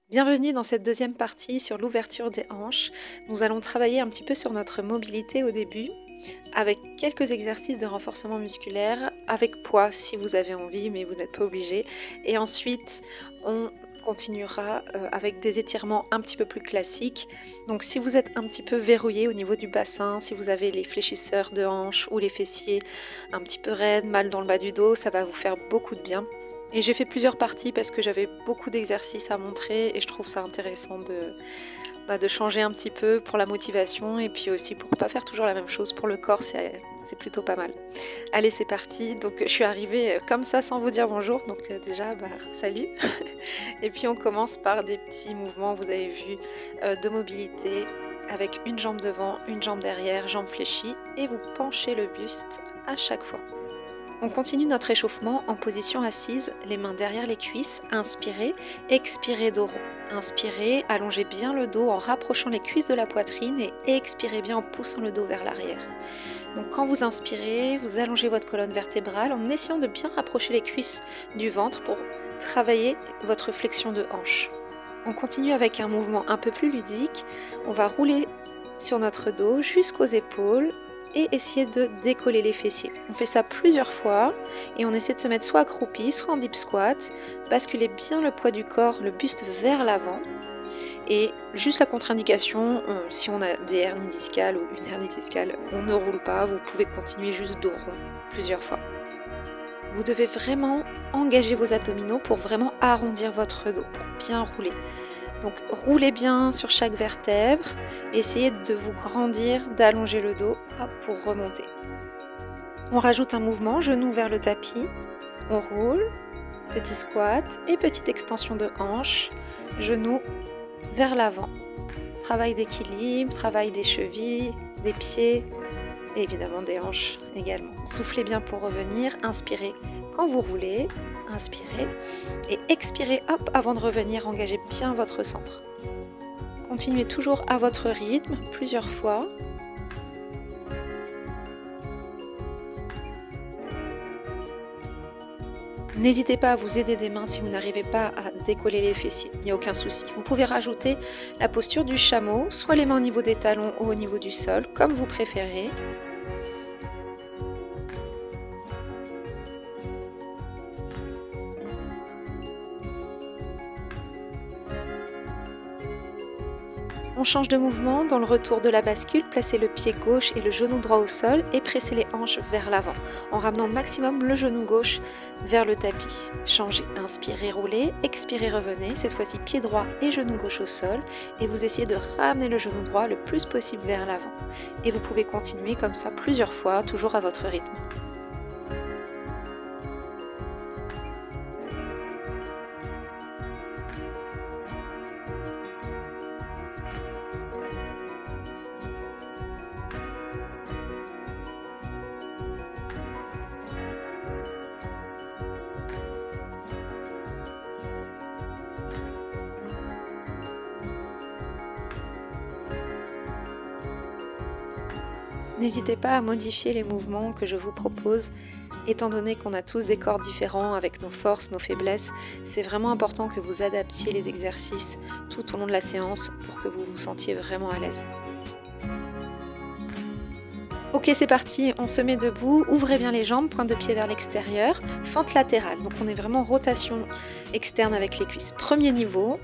Bienvenue dans cette deuxième partie sur l'ouverture des hanches. Nous allons travailler un petit peu sur notre mobilité au début, avec quelques exercices de renforcement musculaire, avec poids si vous avez envie, mais vous n'êtes pas obligé. Et ensuite, on continuera avec des étirements un petit peu plus classiques. Donc si vous êtes un petit peu verrouillé au niveau du bassin, si vous avez les fléchisseurs de hanches ou les fessiers un petit peu raides, mal dans le bas du dos, ça va vous faire beaucoup de bien. Et j'ai fait plusieurs parties parce que j'avais beaucoup d'exercices à montrer et je trouve ça intéressant de changer un petit peu pour la motivation et puis aussi pour pas faire toujours la même chose pour le corps, c'est plutôt pas mal. Allez, c'est parti. Donc je suis arrivée comme ça sans vous dire bonjour, donc déjà salut. Et puis on commence par des petits mouvements, vous avez vu, de mobilité avec une jambe devant, une jambe derrière, jambe fléchie et vous penchez le buste à chaque fois. On continue notre échauffement en position assise, les mains derrière les cuisses, inspirez, expirez dos rond. Inspirez, allongez bien le dos en rapprochant les cuisses de la poitrine et expirez bien en poussant le dos vers l'arrière. Donc quand vous inspirez, vous allongez votre colonne vertébrale en essayant de bien rapprocher les cuisses du ventre pour travailler votre flexion de hanche. On continue avec un mouvement un peu plus ludique. On va rouler sur notre dos jusqu'aux épaules et essayer de décoller les fessiers. On fait ça plusieurs fois et on essaie de se mettre soit accroupi, soit en deep squat. Basculez bien le poids du corps, le buste vers l'avant. Et juste la contre-indication, si on a des hernies discales ou une hernie discale, on ne roule pas, vous pouvez continuer juste dos rond plusieurs fois. Vous devez vraiment engager vos abdominaux pour vraiment arrondir votre dos, pour bien rouler. Donc roulez bien sur chaque vertèbre, essayez de vous grandir, d'allonger le dos pour remonter. On rajoute un mouvement, genou vers le tapis, on roule, petit squat et petite extension de hanche, genou vers l'avant. Travail d'équilibre, travail des chevilles, des pieds et évidemment des hanches également. Soufflez bien pour revenir, inspirez quand vous roulez, inspirez et expirez hop avant de revenir, engagez bien votre centre. Continuez toujours à votre rythme, plusieurs fois. N'hésitez pas à vous aider des mains si vous n'arrivez pas à décoller les fessiers, il n'y a aucun souci. Vous pouvez rajouter la posture du chameau, soit les mains au niveau des talons ou au niveau du sol, comme vous préférez. On change de mouvement, dans le retour de la bascule, placez le pied gauche et le genou droit au sol et pressez les hanches vers l'avant, en ramenant au maximum le genou gauche vers le tapis. Changez, inspirez, roulez, expirez, revenez, cette fois-ci pied droit et genou gauche au sol, et vous essayez de ramener le genou droit le plus possible vers l'avant. Et vous pouvez continuer comme ça plusieurs fois, toujours à votre rythme. N'hésitez pas à modifier les mouvements que je vous propose, étant donné qu'on a tous des corps différents avec nos forces, nos faiblesses, c'est vraiment important que vous adaptiez les exercices tout au long de la séance pour que vous vous sentiez vraiment à l'aise. Ok, c'est parti, on se met debout, ouvrez bien les jambes, pointe de pied vers l'extérieur, fente latérale, donc on est vraiment en rotation externe avec les cuisses. Premier niveau.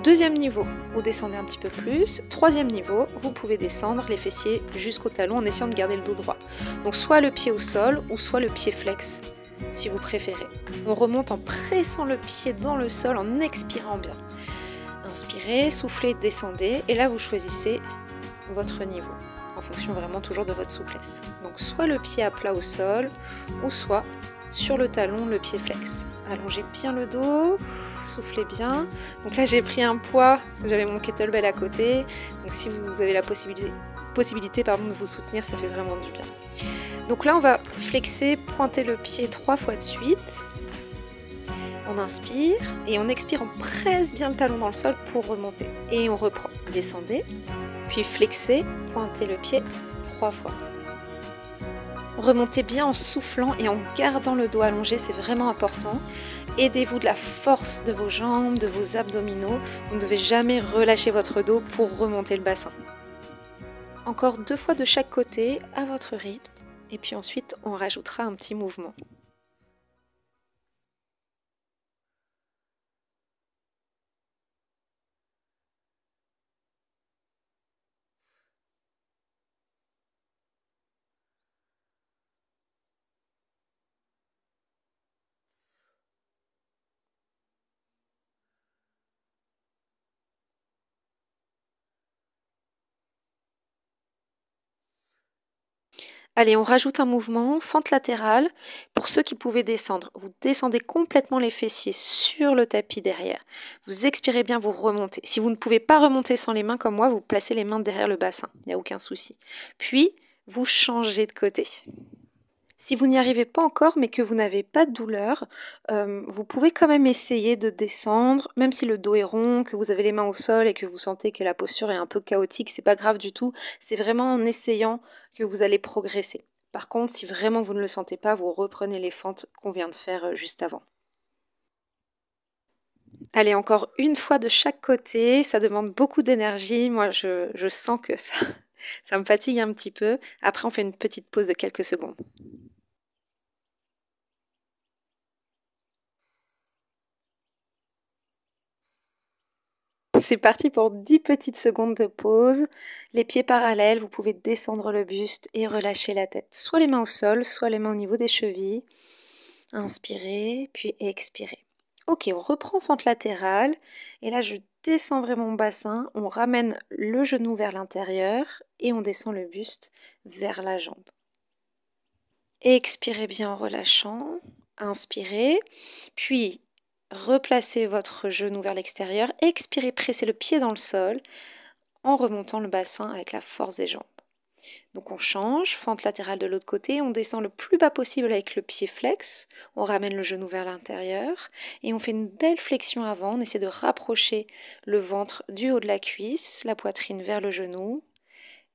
Deuxième niveau, vous descendez un petit peu plus. Troisième niveau, vous pouvez descendre les fessiers jusqu'au talon en essayant de garder le dos droit. Donc soit le pied au sol ou soit le pied flex, si vous préférez. On remonte en pressant le pied dans le sol, en expirant bien. Inspirez, soufflez, descendez. Et là, vous choisissez votre niveau, en fonction vraiment toujours de votre souplesse. Donc soit le pied à plat au sol, ou soit sur le talon, le pied flex. Allongez bien le dos. Soufflez bien. Donc là j'ai pris un poids, j'avais mon kettlebell à côté. Donc si vous avez la possibilité de vous soutenir, ça fait vraiment du bien. Donc là on va flexer, pointer le pied 3 fois de suite. On inspire et on expire, on presse bien le talon dans le sol pour remonter. Et on reprend. Descendez, puis flexez, pointez le pied 3 fois. Remontez bien en soufflant et en gardant le dos allongé, c'est vraiment important. Aidez-vous de la force de vos jambes, de vos abdominaux. Vous ne devez jamais relâcher votre dos pour remonter le bassin. Encore 2 fois de chaque côté à votre rythme. Et puis ensuite, on rajoutera un petit mouvement. Allez, on rajoute un mouvement, fente latérale. Pour ceux qui pouvaient descendre, vous descendez complètement les fessiers sur le tapis derrière. Vous expirez bien, vous remontez. Si vous ne pouvez pas remonter sans les mains comme moi, vous placez les mains derrière le bassin. Il n'y a aucun souci. Puis, vous changez de côté. Si vous n'y arrivez pas encore, mais que vous n'avez pas de douleur, vous pouvez quand même essayer de descendre, même si le dos est rond, que vous avez les mains au sol et que vous sentez que la posture est un peu chaotique, c'est pas grave du tout. C'est vraiment en essayant que vous allez progresser. Par contre, si vraiment vous ne le sentez pas, vous reprenez les fentes qu'on vient de faire juste avant. Allez, encore une fois de chaque côté, ça demande beaucoup d'énergie. Moi, je sens que ça me fatigue un petit peu. Après, on fait une petite pause de quelques secondes. C'est parti pour 10 petites secondes de pause. Les pieds parallèles, vous pouvez descendre le buste et relâcher la tête. Soit les mains au sol, soit les mains au niveau des chevilles. Inspirez, puis expirez. Ok, on reprend fente latérale. Et là, je descends vraiment mon bassin. On ramène le genou vers l'intérieur et on descend le buste vers la jambe. Expirez bien en relâchant. Inspirez, puis replacez votre genou vers l'extérieur. Expirez, pressez le pied dans le sol en remontant le bassin avec la force des jambes. Donc on change, fente latérale de l'autre côté, on descend le plus bas possible avec le pied flex, on ramène le genou vers l'intérieur et on fait une belle flexion avant, on essaie de rapprocher le ventre du haut de la cuisse, la poitrine vers le genou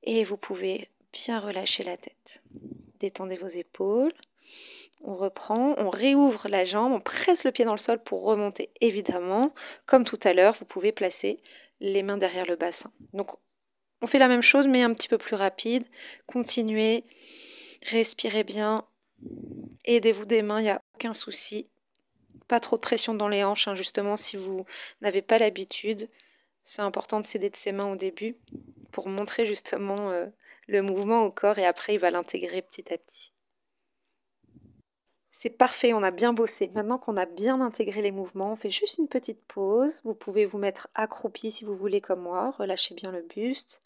et vous pouvez bien relâcher la tête. Détendez vos épaules. On reprend, on réouvre la jambe, on presse le pied dans le sol pour remonter. Évidemment, comme tout à l'heure, vous pouvez placer les mains derrière le bassin. Donc, on fait la même chose, mais un petit peu plus rapide. Continuez, respirez bien. Aidez-vous des mains, il n'y a aucun souci. Pas trop de pression dans les hanches, hein, justement, si vous n'avez pas l'habitude. C'est important de s'aider de ses mains au début pour montrer justement le mouvement au corps et après, il va l'intégrer petit à petit. C'est parfait, on a bien bossé. Maintenant qu'on a bien intégré les mouvements, on fait juste une petite pause. Vous pouvez vous mettre accroupi si vous voulez comme moi. Relâchez bien le buste.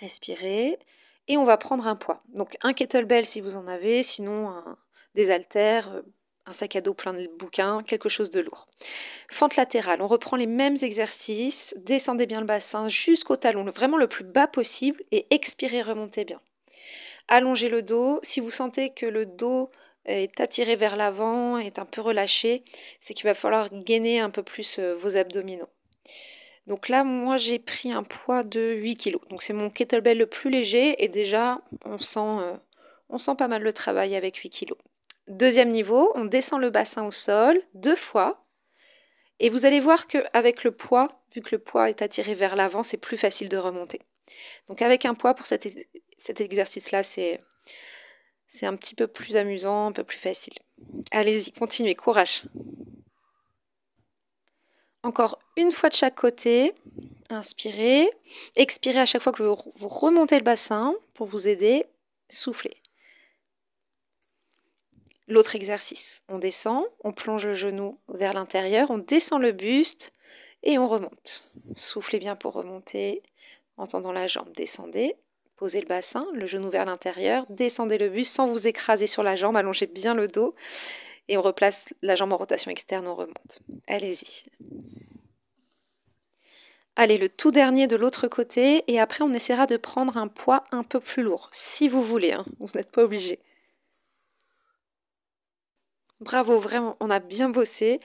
Respirez. Et on va prendre un poids. Donc un kettlebell si vous en avez, sinon des haltères, un sac à dos plein de bouquins, quelque chose de lourd. Fente latérale, on reprend les mêmes exercices. Descendez bien le bassin jusqu'au talon, vraiment le plus bas possible. Et expirez, remontez bien. Allongez le dos. Si vous sentez que le dos est attiré vers l'avant, est un peu relâché, c'est qu'il va falloir gainer un peu plus vos abdominaux. Donc là, moi, j'ai pris un poids de 8 kg. Donc c'est mon kettlebell le plus léger et déjà, on sent pas mal le travail avec 8 kg. Deuxième niveau, on descend le bassin au sol 2 fois. Et vous allez voir qu'avec le poids, vu que le poids est attiré vers l'avant, c'est plus facile de remonter. Donc avec un poids pour cet exercice-là, c'est un petit peu plus amusant, un peu plus facile. Allez-y, continuez, courage. Encore une fois de chaque côté. Inspirez. Expirez à chaque fois que vous remontez le bassin pour vous aider. Soufflez. L'autre exercice. On descend, on plonge le genou vers l'intérieur, on descend le buste et on remonte. Soufflez bien pour remonter en tendant la jambe. Descendez. Posez le bassin, le genou vers l'intérieur, descendez le buste sans vous écraser sur la jambe, allongez bien le dos et on replace la jambe en rotation externe, on remonte. Allez-y. Allez, le tout dernier de l'autre côté et après on essaiera de prendre un poids un peu plus lourd, si vous voulez, hein, vous n'êtes pas obligé. Bravo, vraiment, on a bien bossé.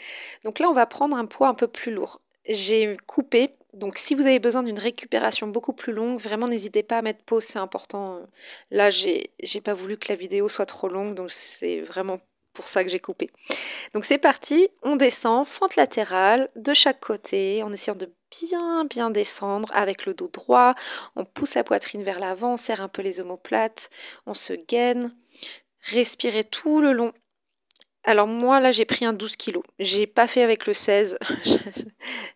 Donc là, on va prendre un poids un peu plus lourd. j'ai coupé. Donc si vous avez besoin d'une récupération beaucoup plus longue, vraiment n'hésitez pas à mettre pause, c'est important. Là, j'ai pas voulu que la vidéo soit trop longue, donc c'est vraiment pour ça que j'ai coupé. Donc c'est parti, on descend, fente latérale de chaque côté, en essayant de bien descendre avec le dos droit. On pousse la poitrine vers l'avant, on serre un peu les omoplates, on se gaine. Respirez tout le long. Alors moi, là, j'ai pris un 12 kg. J'ai pas fait avec le 16.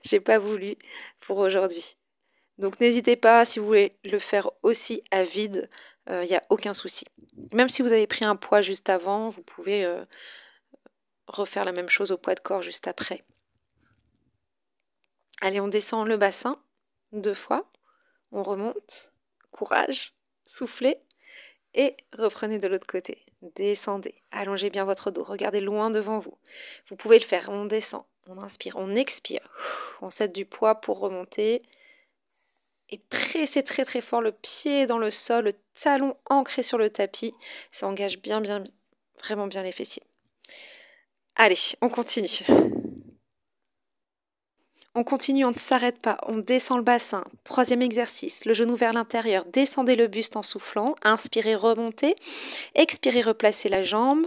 J'ai pas voulu pour aujourd'hui. Donc n'hésitez pas, si vous voulez le faire aussi à vide, il n'y a aucun souci. Même si vous avez pris un poids juste avant, vous pouvez refaire la même chose au poids de corps juste après. Allez, on descend le bassin 2 fois. On remonte. Courage. Soufflez. Et reprenez de l'autre côté. Descendez. Allongez bien votre dos. Regardez loin devant vous. Vous pouvez le faire. On descend. On inspire. On expire. On cède du poids pour remonter. Et pressez très fort le pied dans le sol, le talon ancré sur le tapis. Ça engage vraiment bien les fessiers. Allez, on continue. On continue, on ne s'arrête pas. On descend le bassin. 3e exercice. Le genou vers l'intérieur. Descendez le buste en soufflant. Inspirez, remontez. Expirez, replacez la jambe.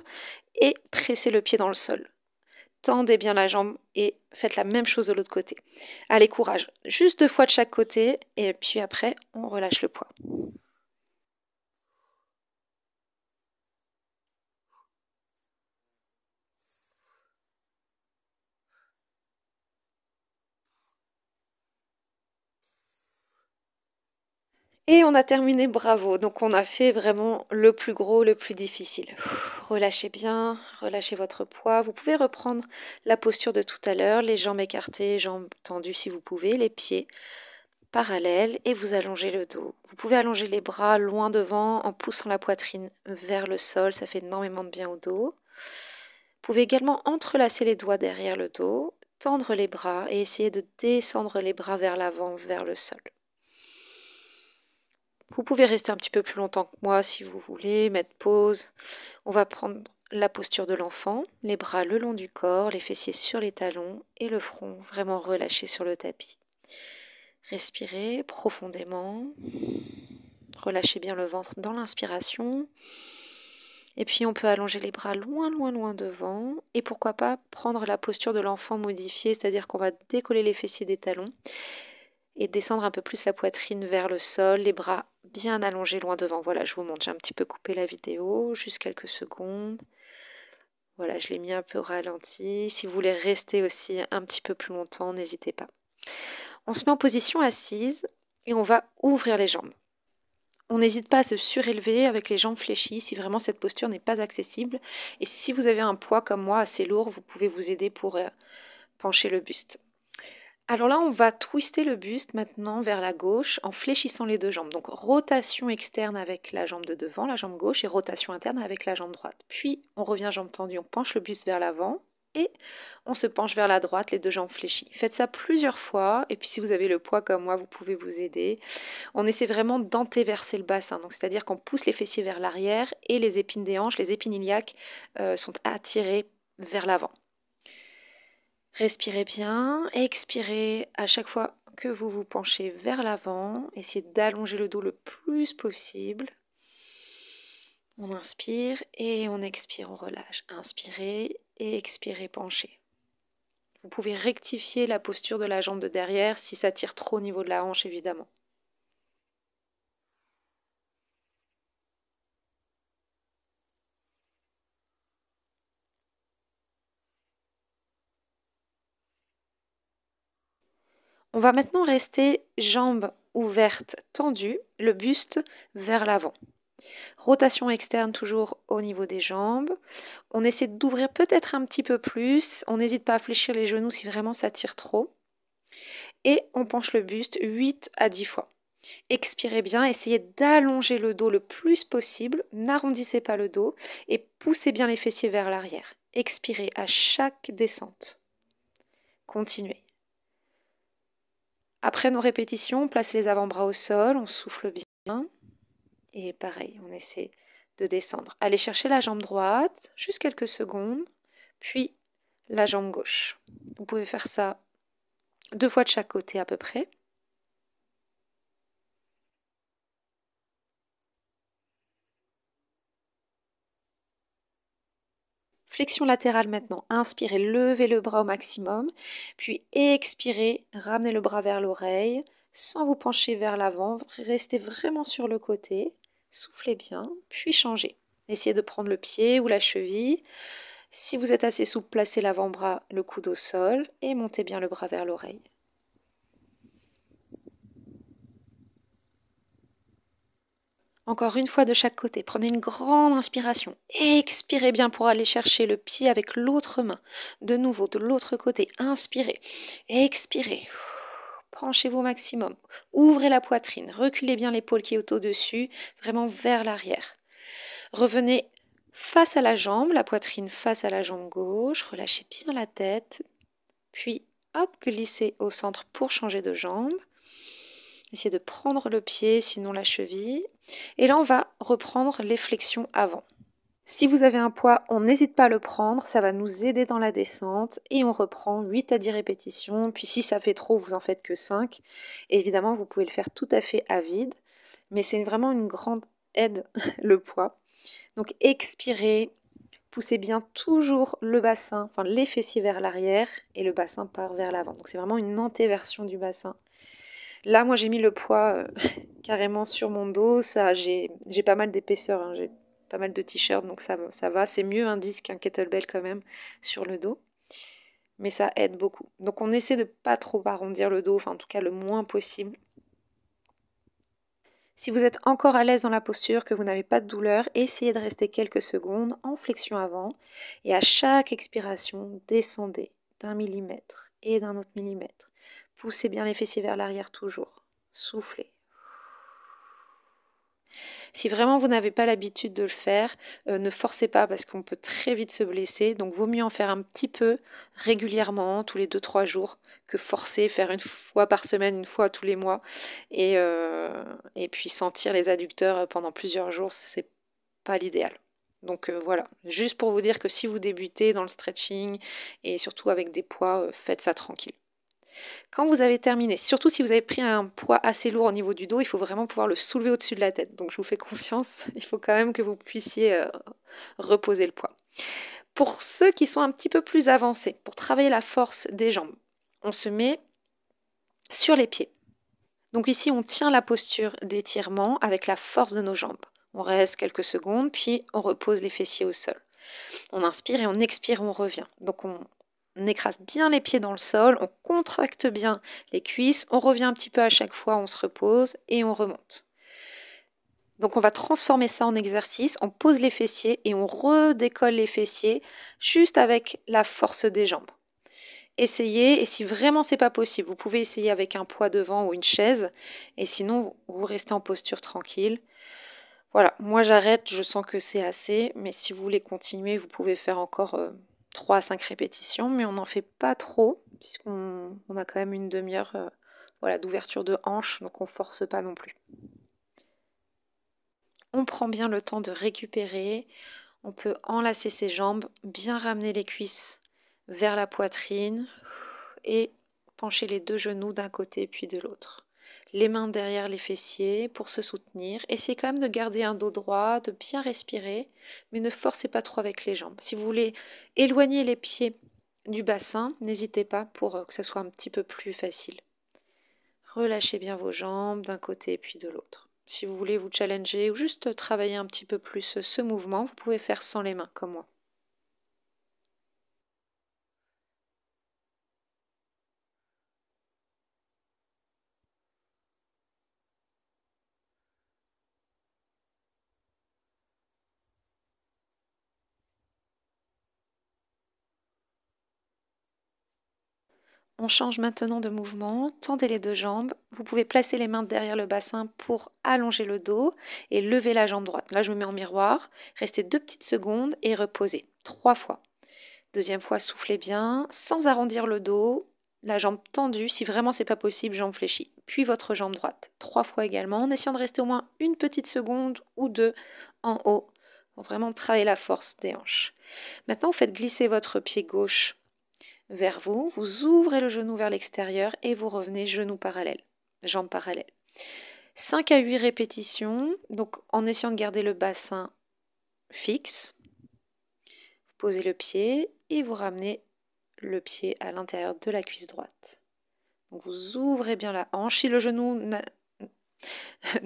Et pressez le pied dans le sol. Tendez bien la jambe et faites la même chose de l'autre côté. Allez, courage. Juste 2 fois de chaque côté. Et puis après, on relâche le poids. Et on a terminé, bravo. Donc on a fait vraiment le plus gros, le plus difficile. Relâchez bien, relâchez votre poids. Vous pouvez reprendre la posture de tout à l'heure, les jambes écartées, jambes tendues si vous pouvez, les pieds parallèles et vous allongez le dos. Vous pouvez allonger les bras loin devant en poussant la poitrine vers le sol, ça fait énormément de bien au dos. Vous pouvez également entrelacer les doigts derrière le dos, tendre les bras et essayer de descendre les bras vers l'avant, vers le sol. Vous pouvez rester un petit peu plus longtemps que moi si vous voulez, mettre pause. On va prendre la posture de l'enfant, les bras le long du corps, les fessiers sur les talons et le front vraiment relâché sur le tapis. Respirez profondément. Relâchez bien le ventre dans l'inspiration. Et puis on peut allonger les bras loin devant. Et pourquoi pas prendre la posture de l'enfant modifiée, c'est-à-dire qu'on va décoller les fessiers des talons et descendre un peu plus la poitrine vers le sol, les bras bien allongés loin devant. Voilà, je vous montre, j'ai un petit peu coupé la vidéo, juste quelques secondes. Voilà, je l'ai mis un peu au ralenti. Si vous voulez rester aussi un petit peu plus longtemps, n'hésitez pas. On se met en position assise et on va ouvrir les jambes. On n'hésite pas à se surélever avec les jambes fléchies si vraiment cette posture n'est pas accessible. Et si vous avez un poids comme moi assez lourd, vous pouvez vous aider pour pencher le buste. Alors là, on va twister le buste maintenant vers la gauche en fléchissant les 2 jambes. Donc rotation externe avec la jambe de devant, la jambe gauche, et rotation interne avec la jambe droite. Puis on revient jambe tendue, on penche le buste vers l'avant et on se penche vers la droite, les 2 jambes fléchies. Faites ça plusieurs fois et puis si vous avez le poids comme moi, vous pouvez vous aider. On essaie vraiment d'antéverser le bassin, donc c'est-à-dire qu'on pousse les fessiers vers l'arrière et les épines des hanches, les épines iliaques sont attirées vers l'avant. Respirez bien, expirez à chaque fois que vous vous penchez vers l'avant. Essayez d'allonger le dos le plus possible. On inspire et on expire, on relâche. Inspirez et expirez, penchez. Vous pouvez rectifier la posture de la jambe de derrière si ça tire trop au niveau de la hanche, évidemment. On va maintenant rester jambes ouvertes, tendues, le buste vers l'avant. Rotation externe toujours au niveau des jambes. On essaie d'ouvrir peut-être un petit peu plus. On n'hésite pas à fléchir les genoux si vraiment ça tire trop. Et on penche le buste 8 à 10 fois. Expirez bien, essayez d'allonger le dos le plus possible. N'arrondissez pas le dos et poussez bien les fessiers vers l'arrière. Expirez à chaque descente. Continuez. Après nos répétitions, on place les avant-bras au sol, on souffle bien. Et pareil, on essaie de descendre. Allez chercher la jambe droite, juste quelques secondes, puis la jambe gauche. Vous pouvez faire ça 2 fois de chaque côté à peu près. Flexion latérale maintenant. Inspirez, levez le bras au maximum. Puis expirez, ramenez le bras vers l'oreille sans vous pencher vers l'avant. Restez vraiment sur le côté. Soufflez bien, puis changez. Essayez de prendre le pied ou la cheville. Si vous êtes assez souple, placez l'avant-bras, le coude au sol et montez bien le bras vers l'oreille. Encore une fois de chaque côté. Prenez une grande inspiration. Expirez bien pour aller chercher le pied avec l'autre main. De nouveau, de l'autre côté. Inspirez. Expirez. Penchez-vous au maximum. Ouvrez la poitrine. Reculez bien l'épaule qui est au-dessus, vraiment vers l'arrière. Revenez face à la jambe, la poitrine face à la jambe gauche. Relâchez bien la tête. Puis, hop, glissez au centre pour changer de jambe. Essayez de prendre le pied, sinon la cheville. Et là, on va reprendre les flexions avant. Si vous avez un poids, on n'hésite pas à le prendre, ça va nous aider dans la descente. Et on reprend 8 à 10 répétitions. Puis si ça fait trop, vous en faites que 5. Et évidemment, vous pouvez le faire tout à fait à vide. Mais c'est vraiment une grande aide, le poids. Donc expirez, poussez bien toujours le bassin, enfin les fessiers vers l'arrière. Et le bassin part vers l'avant. Donc c'est vraiment une antéversion du bassin. Là, moi, j'ai mis le poids carrément sur mon dos. Ça, j'ai pas mal d'épaisseur, hein. J'ai pas mal de t-shirts, donc ça va. C'est mieux un disque qu'un kettlebell quand même sur le dos. Mais ça aide beaucoup. Donc on essaie de pas trop arrondir le dos, enfin en tout cas le moins possible. Si vous êtes encore à l'aise dans la posture, que vous n'avez pas de douleur, essayez de rester quelques secondes en flexion avant. Et à chaque expiration, descendez d'1 millimètre et d'un autre millimètre. Poussez bien les fessiers vers l'arrière toujours. Soufflez. Si vraiment vous n'avez pas l'habitude de le faire, ne forcez pas parce qu'on peut très vite se blesser. Donc vaut mieux en faire un petit peu régulièrement, tous les 2-3 jours, que forcer, faire une fois par semaine, une fois tous les mois. Et puis sentir les adducteurs pendant plusieurs jours, c'est pas l'idéal. Donc voilà, juste pour vous dire que si vous débutez dans le stretching et surtout avec des poids, faites ça tranquille. Quand vous avez terminé, surtout si vous avez pris un poids assez lourd au niveau du dos, il faut vraiment pouvoir le soulever au-dessus de la tête. Donc je vous fais confiance, il faut quand même que vous puissiez reposer le poids. Pour ceux qui sont un petit peu plus avancés, pour travailler la force des jambes, on se met sur les pieds. Donc ici, on tient la posture d'étirement avec la force de nos jambes. On reste quelques secondes, puis on repose les fessiers au sol. On inspire et on expire, on revient. Donc on écrase bien les pieds dans le sol, on contracte bien les cuisses, on revient un petit peu à chaque fois, on se repose et on remonte. Donc on va transformer ça en exercice, on pose les fessiers et on redécolle les fessiers juste avec la force des jambes. Essayez, et si vraiment c'est pas possible, vous pouvez essayer avec un poids devant ou une chaise, et sinon vous restez en posture tranquille. Voilà, moi j'arrête, je sens que c'est assez, mais si vous voulez continuer, vous pouvez faire encore 3 à 5 répétitions, mais on n'en fait pas trop, puisqu'on a quand même une demi-heure voilà, d'ouverture de hanche, donc on ne force pas non plus. On prend bien le temps de récupérer, on peut enlacer ses jambes, bien ramener les cuisses vers la poitrine et pencher les 2 genoux d'un côté puis de l'autre. Les mains derrière les fessiers pour se soutenir. Essayez quand même de garder un dos droit, de bien respirer, mais ne forcez pas trop avec les jambes. Si vous voulez éloigner les pieds du bassin, n'hésitez pas pour que ça soit un petit peu plus facile. Relâchez bien vos jambes d'un côté puis de l'autre. Si vous voulez vous challenger ou juste travailler un petit peu plus ce mouvement, vous pouvez faire sans les mains comme moi. On change maintenant de mouvement, tendez les 2 jambes. Vous pouvez placer les mains derrière le bassin pour allonger le dos et lever la jambe droite. Là, je me mets en miroir. Restez 2 petites secondes et reposez 3 fois. Deuxième fois, soufflez bien, sans arrondir le dos. La jambe tendue, si vraiment c'est pas possible, jambe fléchie. Puis votre jambe droite. 3 fois également, en essayant de rester au moins une petite seconde ou 2 en haut pour vraiment travailler la force des hanches. Maintenant, vous faites glisser votre pied gauche vers vous, vous ouvrez le genou vers l'extérieur et vous revenez genou parallèle, jambes parallèles. 5 à 8 répétitions, donc en essayant de garder le bassin fixe. Vous posez le pied et vous ramenez le pied à l'intérieur de la cuisse droite. Donc vous ouvrez bien la hanche. Si le genou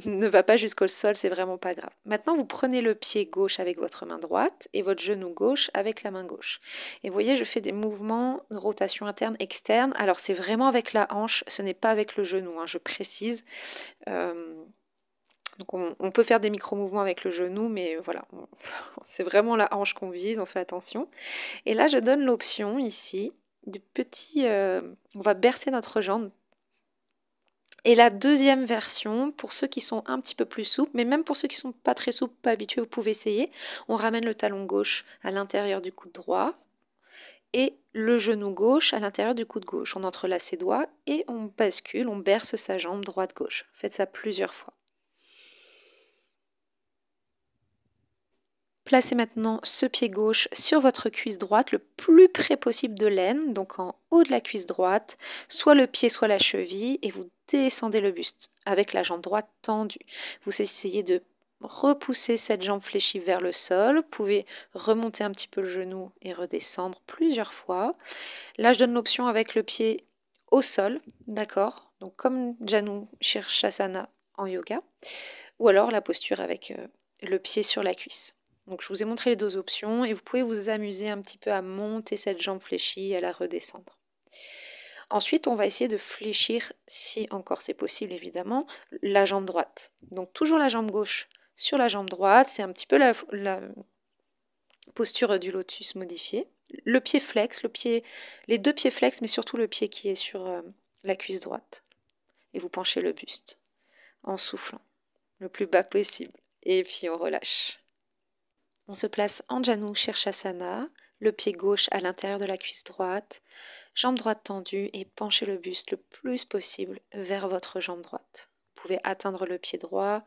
ne va pas jusqu'au sol, c'est vraiment pas grave. Maintenant, vous prenez le pied gauche avec votre main droite et votre genou gauche avec la main gauche. Et vous voyez, je fais des mouvements de rotation interne, externe. Alors, c'est vraiment avec la hanche, ce n'est pas avec le genou, hein, je précise. Donc, on peut faire des micro-mouvements avec le genou, mais voilà, c'est vraiment la hanche qu'on vise, on fait attention. Et là, je donne l'option ici du petit... on va bercer notre jambe. Et la deuxième version, pour ceux qui sont un petit peu plus souples, mais même pour ceux qui ne sont pas très souples, pas habitués, vous pouvez essayer. On ramène le talon gauche à l'intérieur du coude droit et le genou gauche à l'intérieur du coude gauche. On entrelace ses doigts et on bascule, on berce sa jambe droite-gauche. Faites ça plusieurs fois. Placez maintenant ce pied gauche sur votre cuisse droite le plus près possible de l'aine, donc en haut de la cuisse droite, soit le pied, soit la cheville, et vous descendez le buste avec la jambe droite tendue. Vous essayez de repousser cette jambe fléchie vers le sol. Vous pouvez remonter un petit peu le genou et redescendre plusieurs fois. Là, je donne l'option avec le pied au sol, d'accord? Donc comme Janu Shirshasana en yoga, ou alors la posture avec le pied sur la cuisse. Donc je vous ai montré les deux options et vous pouvez vous amuser un petit peu à monter cette jambe fléchie et à la redescendre. Ensuite, on va essayer de fléchir, si encore c'est possible évidemment, la jambe droite. Donc toujours la jambe gauche sur la jambe droite, c'est un petit peu la posture du lotus modifiée. Le pied flex, les deux pieds flex, mais surtout le pied qui est sur la cuisse droite. Et vous penchez le buste en soufflant le plus bas possible. Et puis on relâche. On se place en Janu Shirshasana, le pied gauche à l'intérieur de la cuisse droite, jambe droite tendue et penchez le buste le plus possible vers votre jambe droite. Vous pouvez atteindre le pied droit,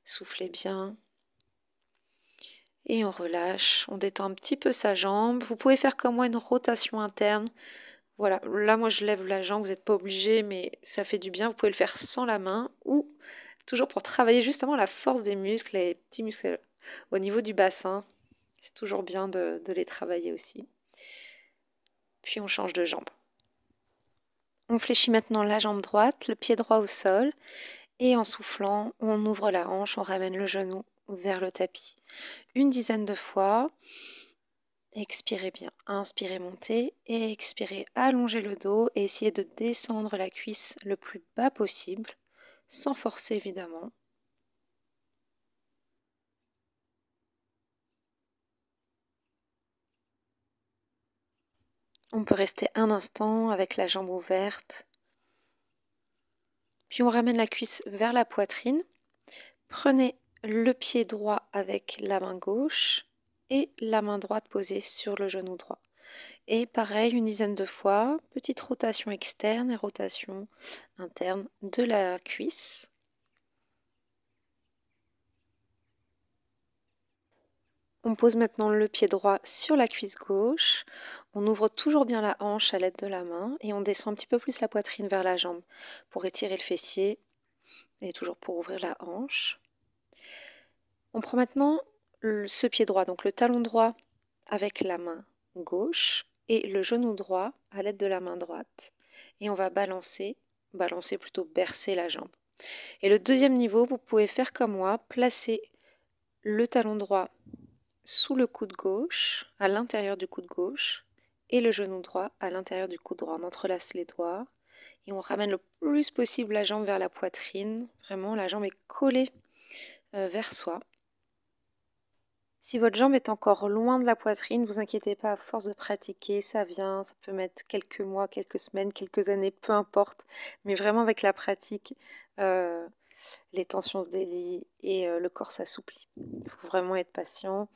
soufflez bien. Et on relâche, on détend un petit peu sa jambe. Vous pouvez faire comme moi une rotation interne. Voilà, là moi je lève la jambe, vous n'êtes pas obligé, mais ça fait du bien. Vous pouvez le faire sans la main ou toujours pour travailler justement la force des muscles, les petits muscles au niveau du bassin. C'est toujours bien de les travailler aussi. Puis on change de jambe. On fléchit maintenant la jambe droite, le pied droit au sol. Et en soufflant, on ouvre la hanche, on ramène le genou vers le tapis. Une dizaine de fois. Expirez bien. Inspirez, montez. Et expirez, allongez le dos. Et essayez de descendre la cuisse le plus bas possible. Sans forcer évidemment. On peut rester un instant avec la jambe ouverte. Puis on ramène la cuisse vers la poitrine. Prenez le pied droit avec la main gauche et la main droite posée sur le genou droit. Et pareil, une dizaine de fois, petite rotation externe et rotation interne de la cuisse. On pose maintenant le pied droit sur la cuisse gauche. On ouvre toujours bien la hanche à l'aide de la main et on descend un petit peu plus la poitrine vers la jambe pour étirer le fessier et toujours pour ouvrir la hanche. On prend maintenant ce pied droit, donc le talon droit avec la main gauche et le genou droit à l'aide de la main droite. Et on va balancer plutôt bercer la jambe. Et le deuxième niveau, vous pouvez faire comme moi, placer le talon droit sous le coude gauche, à l'intérieur du coude gauche, et le genou droit à l'intérieur du coude droit. On entrelace les doigts et on ramène le plus possible la jambe vers la poitrine. Vraiment, la jambe est collée vers soi. Si votre jambe est encore loin de la poitrine, ne vous inquiétez pas, à force de pratiquer, ça vient, ça peut mettre quelques mois, quelques semaines, quelques années, peu importe. Mais vraiment avec la pratique, les tensions se délient et le corps s'assouplit. Il faut vraiment être patient,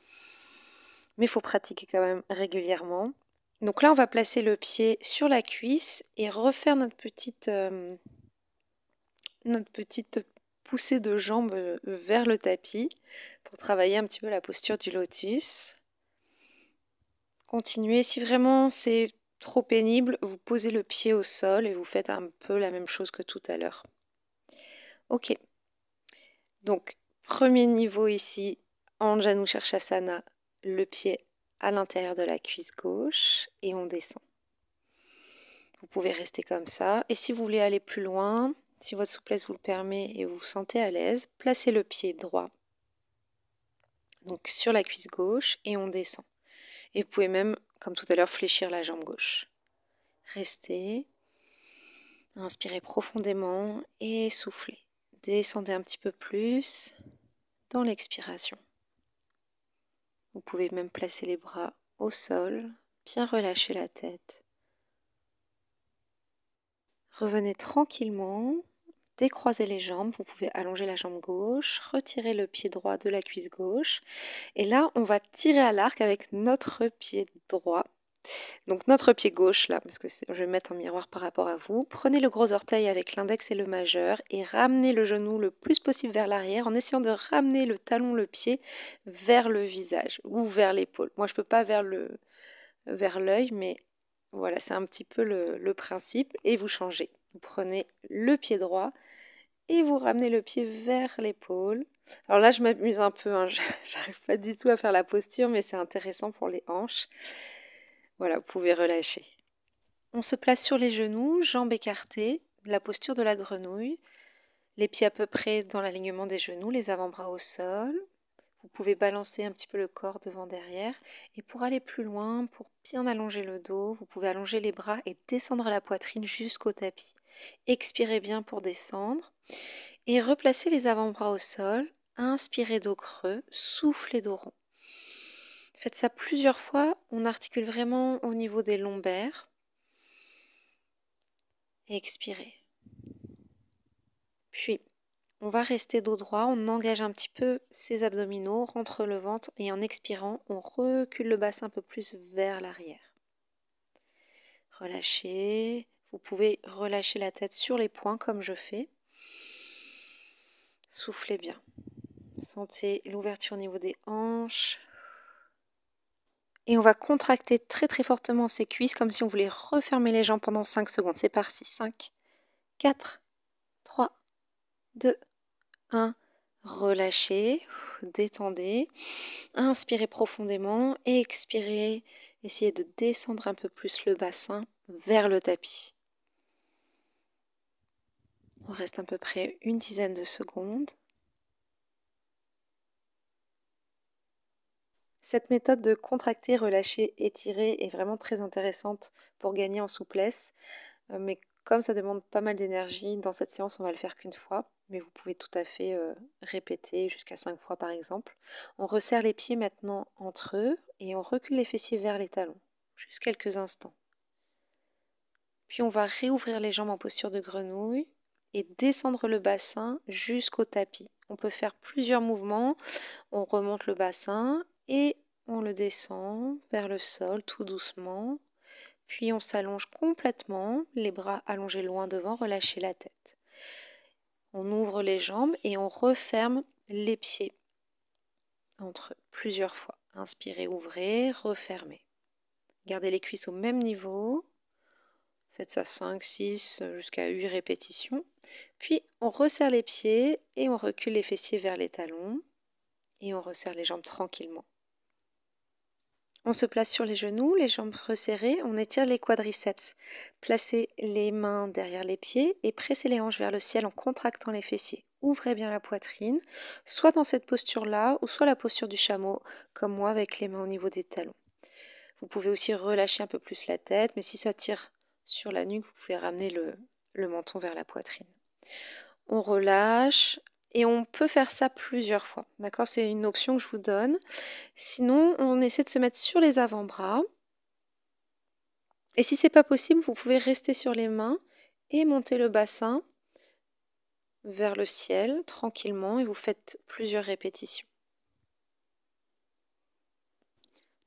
mais il faut pratiquer quand même régulièrement. Donc là, on va placer le pied sur la cuisse et refaire notre petite poussée de jambes vers le tapis pour travailler un petit peu la posture du lotus. Continuez, si vraiment c'est trop pénible, vous posez le pied au sol et vous faites un peu la même chose que tout à l'heure. Ok, donc premier niveau ici, en Janu Shirshasana, le pied à l'intérieur de la cuisse gauche et on descend. Vous pouvez rester comme ça. Et si vous voulez aller plus loin, si votre souplesse vous le permet et vous vous sentez à l'aise, placez le pied droit donc sur la cuisse gauche et on descend. Et vous pouvez même, comme tout à l'heure, fléchir la jambe gauche. Restez. Inspirez profondément et soufflez. Descendez un petit peu plus dans l'expiration. Vous pouvez même placer les bras au sol, bien relâcher la tête. Revenez tranquillement, décroisez les jambes, vous pouvez allonger la jambe gauche, retirer le pied droit de la cuisse gauche. Et là, on va tirer à l'arc avec notre pied droit. Donc notre pied gauche là, parce que je vais mettre en miroir par rapport à vous. Prenez le gros orteil avec l'index et le majeur et ramenez le genou le plus possible vers l'arrière en essayant de ramener le talon, le pied vers le visage ou vers l'épaule. Moi je peux pas vers l'œil, mais voilà, c'est un petit peu le principe. Et vous changez. Vous prenez le pied droit et vous ramenez le pied vers l'épaule. Alors là je m'amuse un peu, hein. J'arrive pas du tout à faire la posture, mais c'est intéressant pour les hanches. Voilà, vous pouvez relâcher. On se place sur les genoux, jambes écartées, la posture de la grenouille, les pieds à peu près dans l'alignement des genoux, les avant-bras au sol. Vous pouvez balancer un petit peu le corps devant derrière. Et pour aller plus loin, pour bien allonger le dos, vous pouvez allonger les bras et descendre la poitrine jusqu'au tapis. Expirez bien pour descendre et replacez les avant-bras au sol. Inspirez dos creux, soufflez dos rond. Faites ça plusieurs fois, on articule vraiment au niveau des lombaires. Expirez. Puis, on va rester dos droit, on engage un petit peu ses abdominaux, rentre le ventre et en expirant, on recule le bassin un peu plus vers l'arrière. Relâchez. Vous pouvez relâcher la tête sur les poings comme je fais. Soufflez bien. Sentez l'ouverture au niveau des hanches. Et on va contracter très très fortement ses cuisses comme si on voulait refermer les jambes pendant 5 secondes. C'est parti. 5, 4, 3, 2, 1. Relâchez, détendez. Inspirez profondément et expirez. Essayez de descendre un peu plus le bassin vers le tapis. On reste à peu près une dizaine de secondes. Cette méthode de contracter, relâcher, étirer est vraiment très intéressante pour gagner en souplesse. Mais comme ça demande pas mal d'énergie, dans cette séance, on va le faire qu'une fois. Mais vous pouvez tout à fait répéter jusqu'à 5 fois par exemple. On resserre les pieds maintenant entre eux et on recule les fessiers vers les talons. Juste quelques instants. Puis on va réouvrir les jambes en posture de grenouille et descendre le bassin jusqu'au tapis. On peut faire plusieurs mouvements. On remonte le bassin et on le descend vers le sol tout doucement. Puis on s'allonge complètement, les bras allongés loin devant, relâchez la tête. On ouvre les jambes et on referme les pieds entre eux plusieurs fois. Inspirez, ouvrez, refermez. Gardez les cuisses au même niveau. Faites ça 5, 6, jusqu'à 8 répétitions. Puis on resserre les pieds et on recule les fessiers vers les talons. Et on resserre les jambes tranquillement. On se place sur les genoux, les jambes resserrées, on étire les quadriceps. Placez les mains derrière les pieds et pressez les hanches vers le ciel en contractant les fessiers. Ouvrez bien la poitrine, soit dans cette posture-là, ou soit la posture du chameau, comme moi avec les mains au niveau des talons. Vous pouvez aussi relâcher un peu plus la tête, mais si ça tire sur la nuque, vous pouvez ramener le menton vers la poitrine. On relâche et on peut faire ça plusieurs fois. D'accord ? C'est une option que je vous donne. Sinon, on essaie de se mettre sur les avant-bras. Et si c'est pas possible, vous pouvez rester sur les mains et monter le bassin vers le ciel tranquillement et vous faites plusieurs répétitions.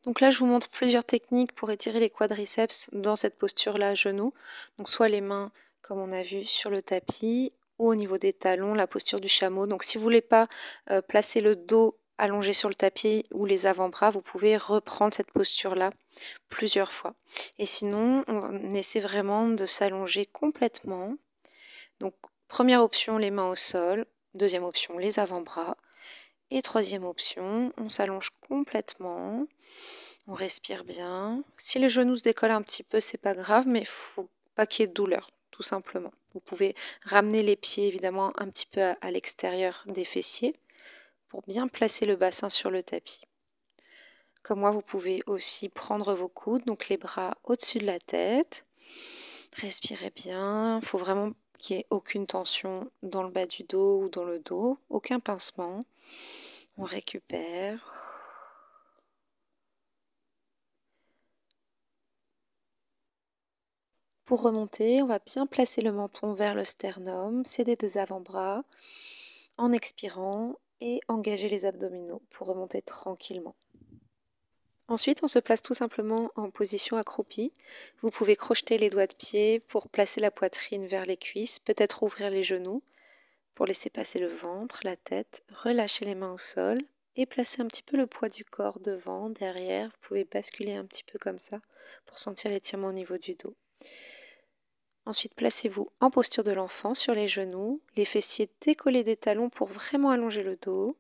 Donc là, je vous montre plusieurs techniques pour étirer les quadriceps dans cette posture-là à genoux. Donc soit les mains, comme on a vu, sur le tapis ou au niveau des talons, la posture du chameau. Donc si vous voulez pas placer le dos allongé sur le tapis ou les avant-bras, vous pouvez reprendre cette posture-là plusieurs fois. Et sinon, on essaie vraiment de s'allonger complètement. Donc, première option, les mains au sol. Deuxième option, les avant-bras. Et troisième option, on s'allonge complètement. On respire bien. Si les genoux se décollent un petit peu, c'est pas grave, mais il faut pas qu'il y ait de douleur, tout simplement. Vous pouvez ramener les pieds évidemment un petit peu à l'extérieur des fessiers pour bien placer le bassin sur le tapis. Comme moi, vous pouvez aussi prendre vos coudes, donc les bras au-dessus de la tête. Respirez bien. Il faut vraiment qu'il n'y ait aucune tension dans le bas du dos ou dans le dos, aucun pincement. On récupère. Pour remonter, on va bien placer le menton vers le sternum, céder des avant-bras en expirant et engager les abdominaux pour remonter tranquillement. Ensuite, on se place tout simplement en position accroupie. Vous pouvez crocheter les doigts de pied pour placer la poitrine vers les cuisses, peut-être ouvrir les genoux pour laisser passer le ventre, la tête, relâcher les mains au sol et placer un petit peu le poids du corps devant, derrière. Vous pouvez basculer un petit peu comme ça pour sentir l'étirement au niveau du dos. Ensuite, placez-vous en posture de l'enfant sur les genoux, les fessiers décollés des talons pour vraiment allonger le dos.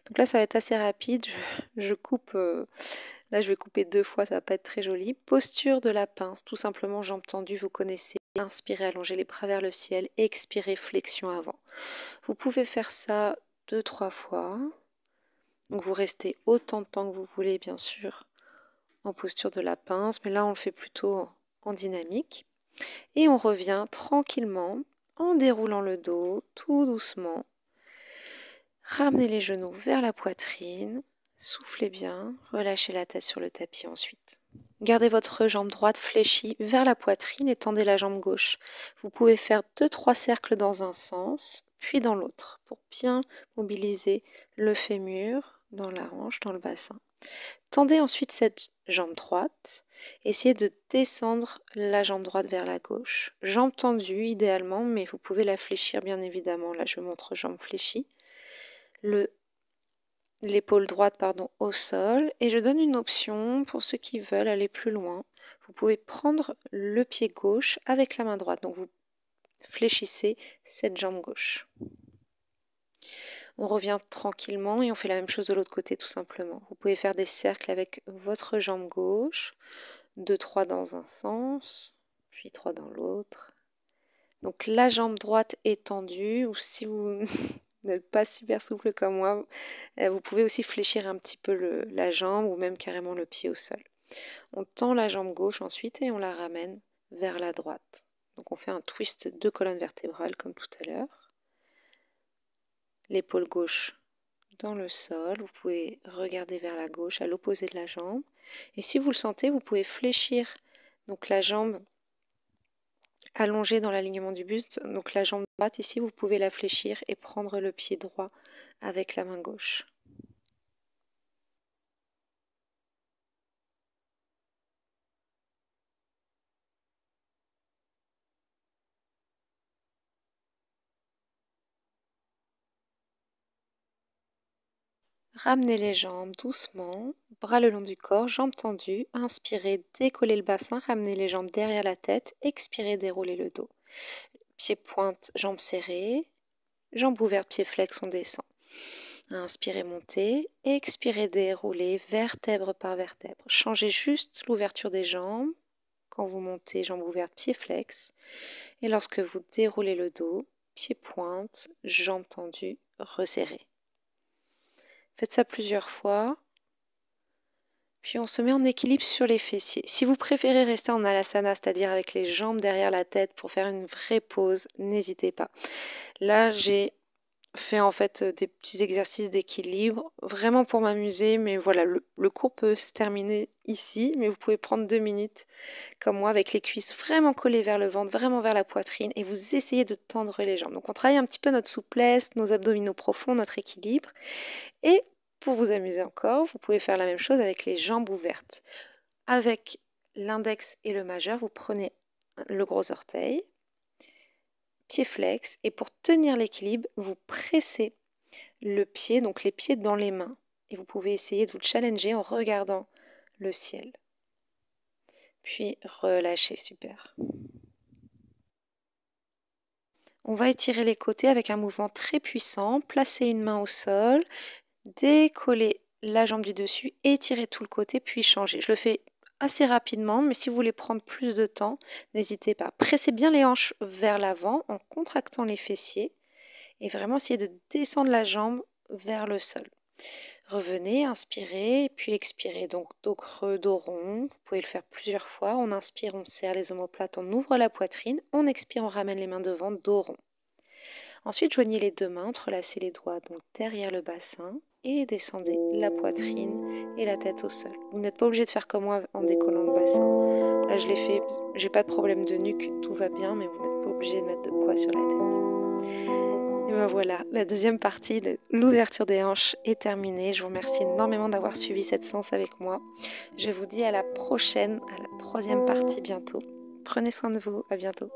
Donc là, ça va être assez rapide. Je coupe, là, je vais couper 2 fois, ça va pas être très joli. Posture de la pince, tout simplement, jambes tendues, vous connaissez. Inspirez, allongez les bras vers le ciel. Expirez, flexion avant. Vous pouvez faire ça 2-3 fois. Donc vous restez autant de temps que vous voulez, bien sûr, en posture de la pince. Mais là, on le fait plutôt en dynamique. Et on revient tranquillement en déroulant le dos, tout doucement. Ramenez les genoux vers la poitrine. Soufflez bien, relâchez la tête sur le tapis ensuite. Gardez votre jambe droite fléchie vers la poitrine et tendez la jambe gauche. Vous pouvez faire 2-3 cercles dans un sens, puis dans l'autre, pour bien mobiliser le fémur dans la hanche, dans le bassin. Tendez ensuite cette jambe droite. Essayez de descendre la jambe droite vers la gauche. Jambe tendue idéalement, mais vous pouvez la fléchir bien évidemment. Là, je montre jambe fléchie. L'épaule droite au sol. Et je donne une option pour ceux qui veulent aller plus loin. Vous pouvez prendre le pied gauche avec la main droite. Donc vous fléchissez cette jambe gauche. On revient tranquillement et on fait la même chose de l'autre côté tout simplement. Vous pouvez faire des cercles avec votre jambe gauche, 2-3 dans un sens, puis 3 dans l'autre. Donc la jambe droite est tendue, ou si vous n'êtes pas super souple comme moi, vous pouvez aussi fléchir un petit peu la jambe ou même carrément le pied au sol. On tend la jambe gauche ensuite et on la ramène vers la droite. Donc on fait un twist de colonne vertébrale comme tout à l'heure. L'épaule gauche dans le sol, vous pouvez regarder vers la gauche à l'opposé de la jambe. Et si vous le sentez, vous pouvez fléchir donc la jambe allongée dans l'alignement du buste. Donc la jambe droite ici, vous pouvez la fléchir et prendre le pied droit avec la main gauche. Ramenez les jambes doucement, bras le long du corps, jambes tendues. Inspirez, décollez le bassin, ramenez les jambes derrière la tête. Expirez, déroulez le dos. Pieds pointe, jambes serrées. Jambes ouvertes, pieds flex, on descend. Inspirez, montez. Expirez, déroulez, vertèbre par vertèbre. Changez juste l'ouverture des jambes. Quand vous montez, jambes ouvertes, pieds flex. Et lorsque vous déroulez le dos, pieds pointe, jambes tendues, resserrées. Faites ça plusieurs fois. Puis on se met en équilibre sur les fessiers. Si vous préférez rester en alasana, c'est-à-dire avec les jambes derrière la tête pour faire une vraie pause, n'hésitez pas. Là, j'ai fait en fait des petits exercices d'équilibre, vraiment pour m'amuser, mais voilà, le cours peut se terminer ici, mais vous pouvez prendre 2 minutes comme moi avec les cuisses vraiment collées vers le ventre, vraiment vers la poitrine, et vous essayez de tendre les jambes. Donc on travaille un petit peu notre souplesse, nos abdominaux profonds, notre équilibre, et pour vous amuser encore, vous pouvez faire la même chose avec les jambes ouvertes. Avec l'index et le majeur, vous prenez le gros orteil, pied flex, et pour tenir l'équilibre, vous pressez le pied, donc les pieds dans les mains. Et vous pouvez essayer de vous challenger en regardant le ciel. puis relâchez, super. On va étirer les côtés avec un mouvement très puissant, placer une main au sol, décoller la jambe du dessus, étirer tout le côté, puis changer. Je le fais assez rapidement, mais si vous voulez prendre plus de temps, n'hésitez pas. Pressez bien les hanches vers l'avant en contractant les fessiers et vraiment essayez de descendre la jambe vers le sol. Revenez, inspirez, puis expirez. Donc dos creux, dos rond. Vous pouvez le faire plusieurs fois. On inspire, on serre les omoplates, on ouvre la poitrine. On expire, on ramène les mains devant, dos rond. Ensuite, joignez les deux mains, entrelacez les doigts donc derrière le bassin et descendez la poitrine et la tête au sol. Vous n'êtes pas obligé de faire comme moi en décollant le bassin. Là, je l'ai fait, j'ai pas de problème de nuque, tout va bien, mais vous n'êtes pas obligé de mettre de poids sur la tête. Et ben voilà, la deuxième partie de l'ouverture des hanches est terminée. Je vous remercie énormément d'avoir suivi cette séance avec moi. Je vous dis à la prochaine, à la troisième partie bientôt. Prenez soin de vous, à bientôt.